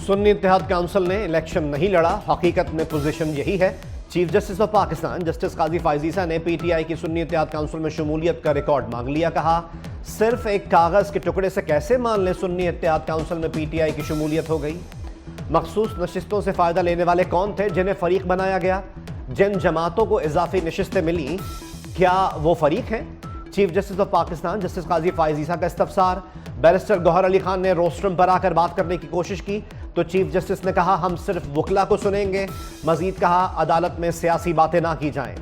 Sunni Ittehad council ने election नहीं लड़ा, हकीकत में पोजीशन यही है। Chief justice of Pakistan justice Qazi Faez Isa ने पीटीआई की सुन्नी इत्तेहाद काउंसिल में शमूलियत का रिकॉर्ड मांग लिया। कहा, सिर्फ एक कागज के टुकड़े से कैसे मान लें सुन्नी इत्तेहाद काउंसिल में पीटीआई की शमूलियत हो गई। मखसूस नशिस्तों से फायदा लेने वाले कौन थे जिन्हें फरीक बनाया गया। जिन जमातों को इजाफी नशिस्तें मिली, क्या वो फरीक हैं। Chief justice of Pakistan justice Qazi Faez Isa का इस्तफसार। बैरिस्टर गौहर अली खान ने रोस्ट्रम पर आकर बात करने की कोशिश की तो चीफ जस्टिस ने कहा, हम सिर्फ वकला को सुनेंगे। मजीद कहा, अदालत में सियासी बातें ना की जाएं।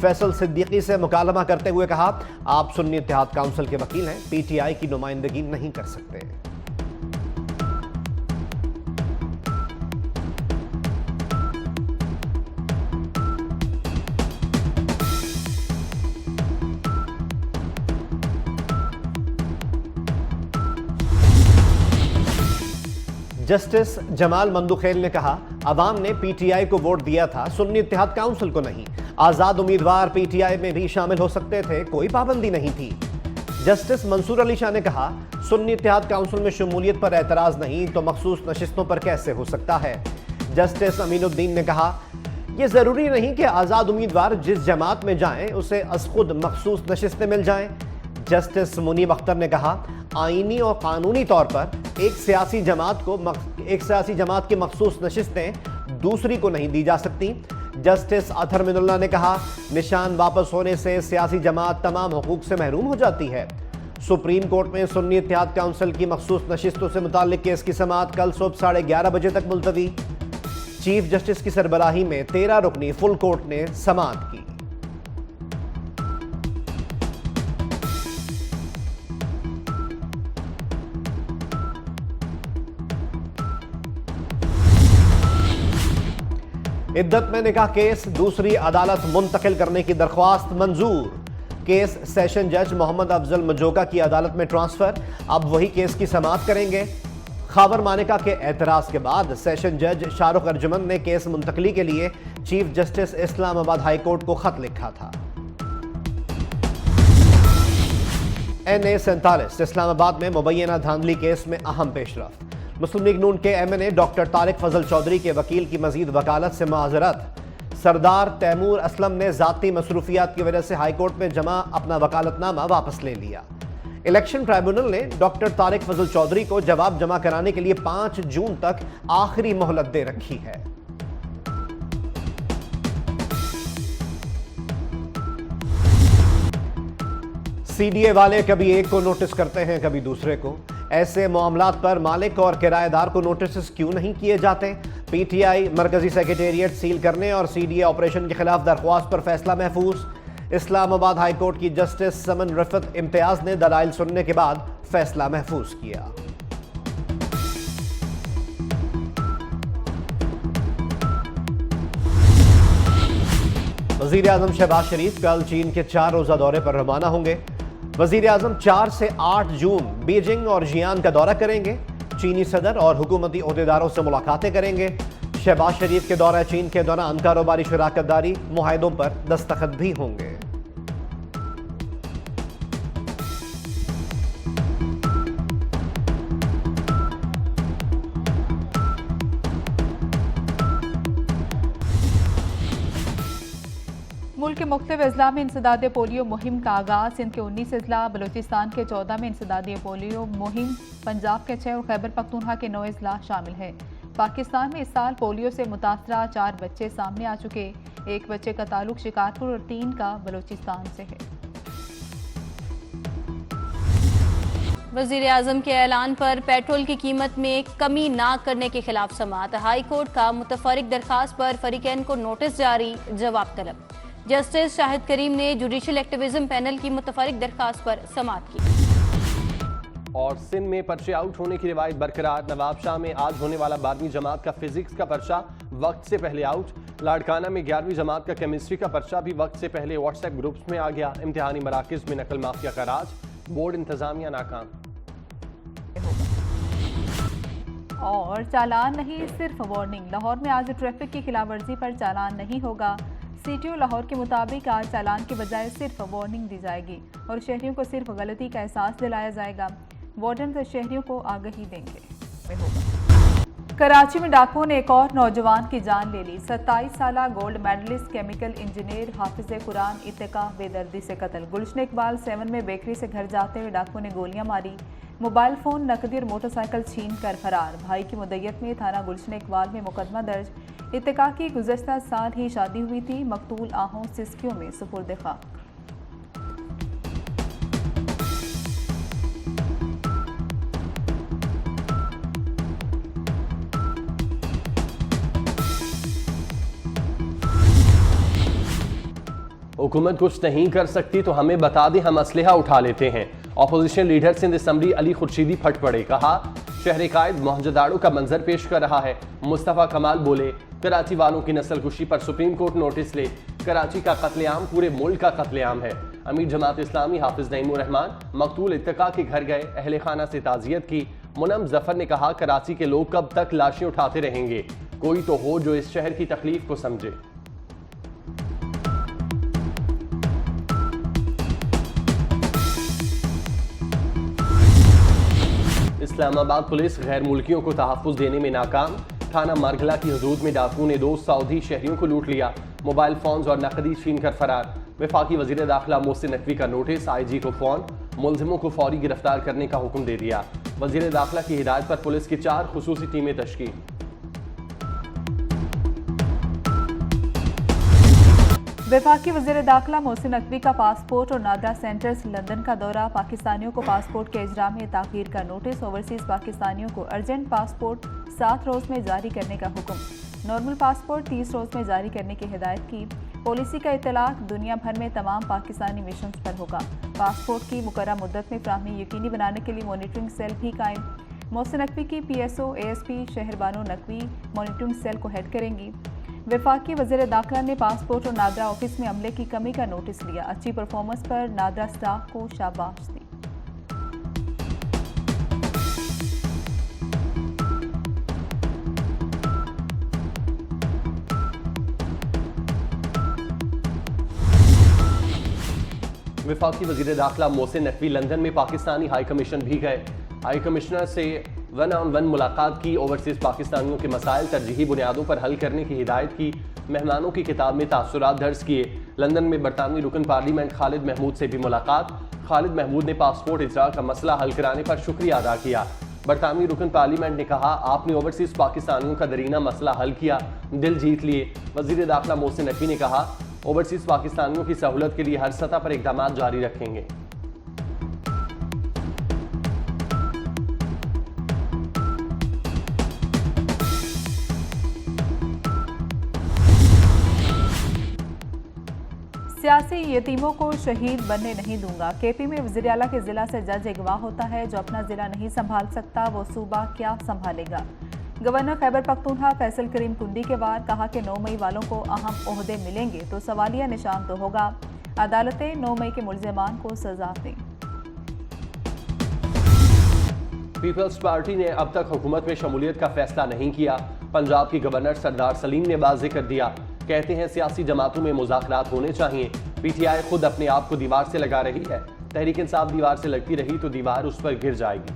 फैसल सिद्दीकी से मुकालमा करते हुए कहा, आप सुन्नी इत्तेहाद काउंसिल के वकील हैं, पीटीआई की नुमाइंदगी नहीं कर सकते। जस्टिस जमाल मंदुखेल ने कहा, अवाम ने पीटीआई को वोट दिया था, सुन्नी इत्तेहाद काउंसिल को नहीं। आजाद उम्मीदवार पीटीआई में भी शामिल हो सकते थे, कोई पाबंदी नहीं थी। जस्टिस मंसूर अली शाह ने कहा, सुन्नी इत्तेहाद काउंसिल में शमूलियत पर एतराज नहीं तो मखसूस नशिस्तों पर कैसे हो सकता है। जस्टिस अमीनुद्दीन ने कहा, यह जरूरी नहीं कि आजाद उम्मीदवार जिस जमात में जाएं उसे अज़खुद मखसूस नशिस्तें मिल जाएं। जस्टिस मुनीब अख्तर ने कहा, आईनी और कानूनी तौर पर एक सियासी जमात की मखसूस नशिस्तें दूसरी को नहीं दी जा सकती। जस्टिस अतहर मिनुल्लाह ने कहा, निशान वापस होने से सियासी जमात तमाम हुकूक से महरूम हो जाती है। सुप्रीम कोर्ट में सुन्नी इत्तेहाद काउंसिल की मखसूस नशिस्तों से मुताल्लिक केस की समाअत कल सुबह 11:30 बजे तक मुलतवी। चीफ जस्टिस की सरबराही में 13 रुकनी फुल कोर्ट ने समाअत की। इद्दत में निकाह केस दूसरी अदालत मुंतकिल करने की दरख्वास्त मंजूर। केस सेशन जज मोहम्मद अफजल मजोका की अदालत में ट्रांसफर, अब वही केस की समाअत करेंगे। खावर मानिका के एतराज के बाद सेशन जज शाहरुख अर्जुमन ने केस मुंतकली के लिए chief justice Islamabad high court को खत लिखा था। NA-47 इस्लामाबाद में मुबैना धांधली केस में अहम पेशरफ्त। मुस्लिम लीग नून के MNA डॉक्टर तारिक फजल चौधरी के वकील की मजीद वकालत से माजरत। सरदार तैमूर असलम ने जाती मसरूफियात की वजह से हाईकोर्ट में जमा अपना वकालतनामा वापस ले लिया। इलेक्शन ट्राइब्यूनल ने डॉक्टर तारिक फजल चौधरी को जवाब जमा कराने के लिए 5 जून तक आखिरी मोहलत दे रखी है। CDA वाले कभी एक को नोटिस करते हैं, कभी दूसरे को। ऐसे मामलात पर मालिक और किराएदार को नोटिस क्यों नहीं किए जाते। पीटीआई मरकजी सेक्रेटेरिएट सील करने और CDA ऑपरेशन के खिलाफ दरख्वास्त पर फैसला महफूज। इस्लामाबाद हाई कोर्ट की जस्टिस समन रफत इम्तियाज ने दलाइल सुनने के बाद फैसला महफूज किया। वजीर आजम शहबाज शरीफ कल चीन के 4 रोजा दौरे पर रवाना होंगे। वजीर आजम 4 से 8 जून बीजिंग और जियान का दौरा करेंगे। चीनी सदर और हुकूमती ओहदेदारों से मुलाकातें करेंगे। शहबाज शरीफ के दौरा चीन के दौरान कारोबारी शराकतदारी मुआहदों पर दस्तखत भी होंगे। मुल्क के मुख्तलिफ अजला में इंसदाद पोलियो मुहिम का आगाज। सिंध के 19 अजला, बलूचिस्तान के 14 में इंसदाद पोलियो मुहिम, पंजाब के 6 और खैबर पख्तूनख्वा के 9 अजला शामिल है। पाकिस्तान में इस साल पोलियो से मुतासरा 4 बच्चे सामने आ चुके। 1 बच्चे का ताल्लुक शिकारपुर और 3 का बलूचिस्तान से है। वज़ीर आज़म के ऐलान पर पेट्रोल की कीमत में कमी ना करने के खिलाफ समाअत। हाई कोर्ट का मुतफरिक दरखास्त पर फरीकैन को नोटिस जारी, जवाब तलब। जस्टिस शाहिद करीम ने जुडिशल एक्टिविज्म पैनल की मुतफरिक दरखास्त पर समाअत की। और सिंध में पर्चे आउट होने की रिवायत बरकरार। नवाब शाह में आज होने वाला 12वीं जमात का फिजिक्स का पर्चा वक्त से पहले आउट। लाड़काना में 11वीं जमात का केमिस्ट्री का पर्चा भी वक्त से पहले व्हाट्सएप ग्रुप्स में आ गया। इम्तिहानी मराकिज में नकल माफिया का राज, बोर्ड इंतजामिया नाकाम। और चालान नहीं, सिर्फ वार्निंग। लाहौर में आज ट्रैफिक की खिलाफवर्जी पर चालान नहीं होगा। CTO लाहौर के मुताबिक आज चालान के बजाय सिर्फ वार्निंग दी जाएगी और शहरियों को सिर्फ गलती का एहसास दिलाया जाएगा। वार्डन शहरियों को आगाही देंगे। कराची में डाकुओं ने एक और नौजवान की जान ले ली। 27 साल गोल्ड मेडलिस्ट केमिकल इंजीनियर हाफिज कुरान इत्तेका बेदर्दी से कत्ल। गुलशन इकबाल 7 में बेकरी से घर जाते हुए डाकुओं ने गोलियां मारी, मोबाइल फोन, नकदी और मोटरसाइकिल छीन कर फरार। भाई की मुद्दत में थाना गुलशन इकबाल में मुकदमा दर्ज। इत्तेका की गुज़श्ता साल ही शादी हुई थी। मकतूल आहों सिस्कियों में सुपुर्द खाक। हुकूमत कुछ नहीं कर सकती तो हमें बता दें, हम असलहा उठा लेते हैं। Opposition leader Sindh assembly Ali Khurshidi फट पड़े, कहा शहर कायद मोहनजोदाड़ो का मंजर पेश कर रहा है। मुस्तफ़ा कमाल बोले कराची वालों की नस्ल कुशी पर सुप्रीम कोर्ट नोटिस ले। कराची का कत्लेआम पूरे मुल्क का कत्लेआम है। अमीर जमात इस्लामी हाफिज नईमुर रहमान मकतूल इत्तेका के घर गए, अहले खाना से ताज़ियत की। मुनम जफर ने कहा कराची के लोग कब तक लाशें उठाते रहेंगे, कोई तो हो जो इस शहर की तकलीफ को समझे। इस्लामाबाद पुलिस गैर मुल्कियों को तहफ़्फ़ुज़ देने में नाकाम। थाना मारगला की हदूद में डाकू ने 2 सऊदी शहरियों को लूट लिया, मोबाइल फोन्स और नकदी छीन कर फरार। वफाकी वज़ीर दाखिला मोहसिन नकवी का नोटिस, IG को फ़ोन, मुलजिमों को फौरी गिरफ्तार करने का हुक्म दे दिया। वज़ीर दाखिला की हिदायत पर पुलिस की 4 खुसूसी टीमें तश्कील। वफाकी वज़ीर दाखिला मोहसिन नकवी का पासपोर्ट और नादरा सेंटर्स लंदन का दौरा। पाकिस्तानियों को पासपोर्ट के इजरा में ताख़ीर का नोटिस। ओवरसीज़ पाकिस्तानियों को अर्जेंट पासपोर्ट 7 रोज़ में जारी करने का हुक्म। नॉर्मल पासपोर्ट 30 रोज़ में जारी करने की हिदायत की। पॉलिसी का इतलाक़ दुनिया भर में तमाम पाकिस्तानी मिशंस पर होगा। पासपोर्ट की मुकर्रर मुद्दत में फ़राहमी यकीनी बनाने के लिए मॉनिटरिंग सेल भी कायम। मोहसिन नकवी की PSO ASP Shehrbano Naqvi monitoring cell को हेड करेंगी। वफाकी वज़ीर दाखिला ने पासपोर्ट और नादरा ऑफिस में अमले की कमी का नोटिस लिया। अच्छी परफॉर्मेंस पर नादरा स्टाफ को शाबाश दी। वफाकी वज़ीर दाखिला मोहसिन नकवी लंदन में पाकिस्तानी हाई कमीशन भी गए। हाई कमिश्नर से 1-on-1 मुलाकात की। ओवरसीज़ पाकिस्तानियों के मसाइल तरजीही बुनियादों पर हल करने की हिदायत की। मेहमानों की किताब में तासुरात दर्ज किए। लंदन में बरतानवी रुकन पार्लियामेंट खालिद महमूद से भी मुलाकात। खालिद महमूद ने पासपोर्ट इजरा का मसला हल कराने पर शुक्रिया अदा किया। बरतानवी रुकन पार्लियामेंट ने कहा आपने ओवरसीज़ पाकिस्तानियों का दरीना मसला हल किया, दिल जीत लिए। वज़ीर दाखिला मोहसिन नकवी ने कहा ओवरसीज़ पाकिस्तानियों की सहूलत के लिए हर सतह पर इक़दाम जारी रखेंगे। सियासी यतीमों को शहीद बनने नहीं दूंगा। KP में वज़ीर आला के ज़िला से जज अगवा होता है। जो अपना ज़िला नहीं संभाल सकता वो सूबा क्या संभालेगा। गवर्नर खैबर पख्तूनख्वा फैसल करीम कुंडी के बाद कहा कि 9 मई वालों को अहम ओहदे मिलेंगे तो सवालिया निशान तो होगा। अदालतें 9 मई के मुल्ज़िमान को सजा दें। पीपल्स पार्टी ने अब तक हुकूमत में शमूलियत का फैसला नहीं किया। पंजाब की गवर्नर सरदार सलीम ने वाज़ेह कर दिया। कहते हैं सियासी जमातों में मुज़ाकरात होने चाहिए। PTI खुद अपने आप को दीवार से लगा रही है। तहरीक इंसाफ दीवार से लगती रही तो दीवार उस पर गिर जाएगी।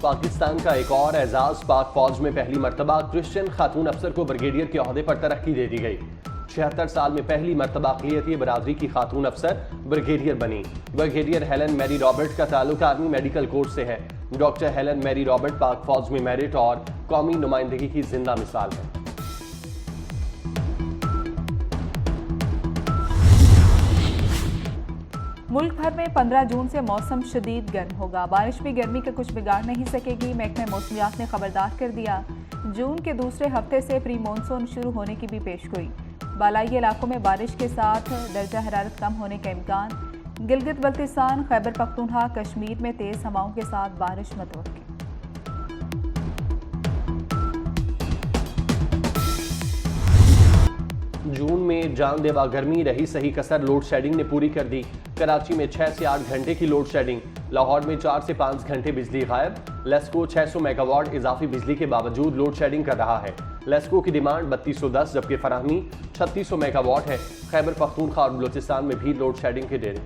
पाकिस्तान का एक और एजाज, पाक फौज में पहली मरतबा क्रिश्चियन खातून अफसर को ब्रिगेडियर के ओहदे पर तरक्की दे दी गई। 76 साल में पहली मरतबा अक़लियती बरादरी की खातून अफसर ब्रिगेडियर बनी। ब्रिगेडियर हेलन मैरी रॉबर्ट का ताल्लुक आर्मी मेडिकल कोर्स से है। डॉक्टर हेलन मैरी रॉबर्ट पाक फौज में मेरिट और कौमी नुमाइंदगी की जिंदा मिसाल है। मुल्क भर में 15 जून से मौसम शदीद गर्म होगा। बारिश भी गर्मी के कुछ बिगाड़ नहीं सकेगी। महकमे मौसमियात ने खबरदार कर दिया। जून के दूसरे हफ्ते से प्री मानसून शुरू होने की भी पेशगोई। बालाई इलाकों में बारिश के साथ दर्जा हरारत कम होने का इम्कान। गिलगित बल्तिस्तान, खैबर पख्तूनख्वा, कश्मीर में तेज हवाओं के साथ बारिश मुतवक्किल। जून में जानलेवा गर्मी रही सही कसर लोड शेडिंग ने पूरी कर दी। कराची में 6 से 8 घंटे की लोड शेडिंग। लाहौर में 4 से 5 घंटे बिजली गायब। लेस्को 600 मेगावाट इजाफी बिजली के बावजूद लोड शेडिंग कर रहा है। लेस्को की डिमांड 3210 जबकि फराहमी 3600 मेगावाट है। खैबर पख्तूनख्वा और बलूचिस्तान में भी लोड शेडिंग के डेरे।